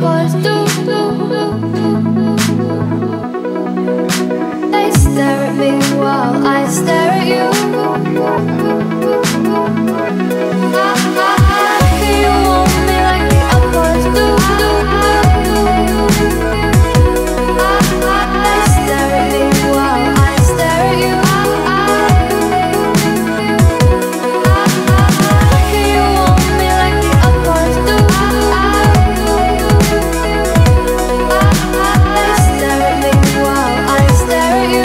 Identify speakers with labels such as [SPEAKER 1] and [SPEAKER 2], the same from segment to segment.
[SPEAKER 1] boys do. They stare at me while I stare at you. You want me like the other boys do. They stare at me while I stare at you. You want me like the other boys do. They stare at me while I stare at you.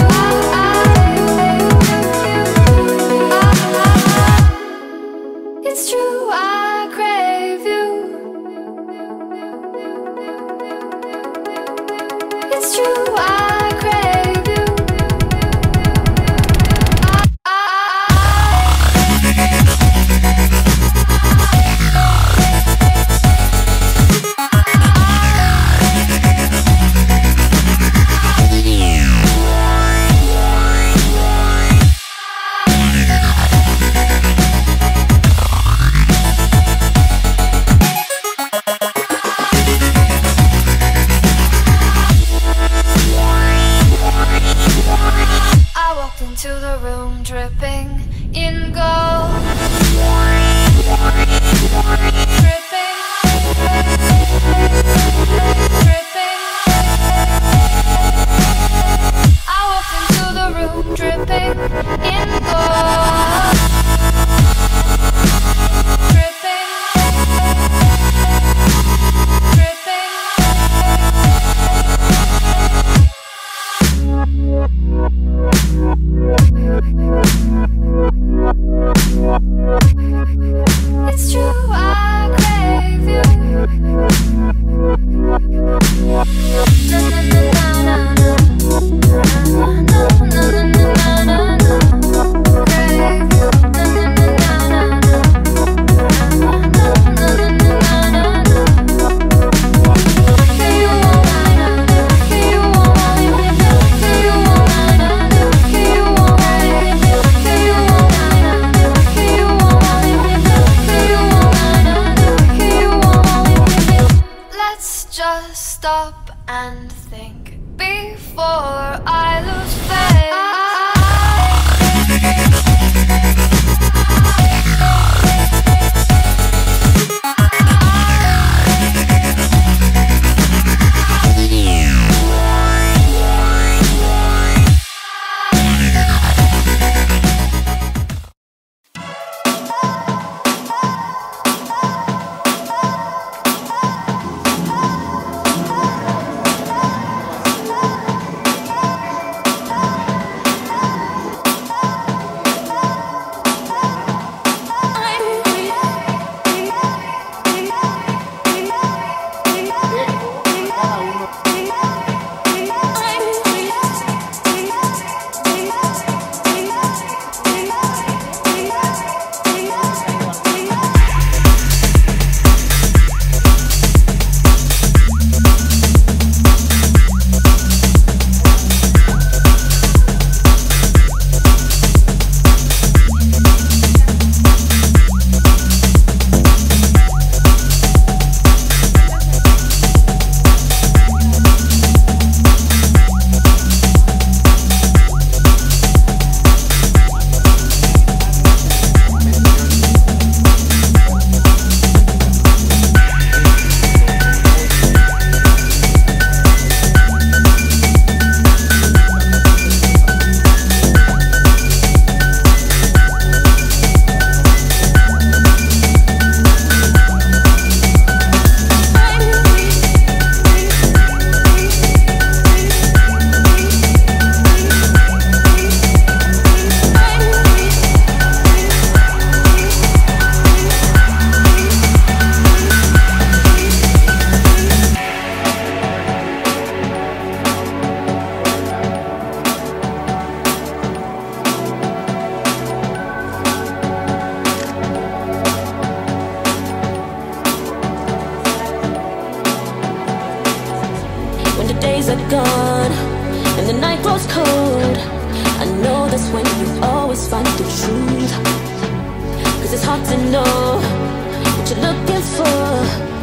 [SPEAKER 1] It's true, I crave you. It's true, I crave you. I walked into the room dripping in gold. Dripping, dripping. I walked into the room dripping in gold. Dripping, dripping. It's true, I crave you. Na na na na na na na na na na. Crave you. Na na na na na na na na na. You want me, you want me, you want me, you want me. Let's just stop and think before I lose faith.
[SPEAKER 2] days are gone and the night grows cold, I know that's when you always find the truth. 'Cause it's hard to know what you're looking for.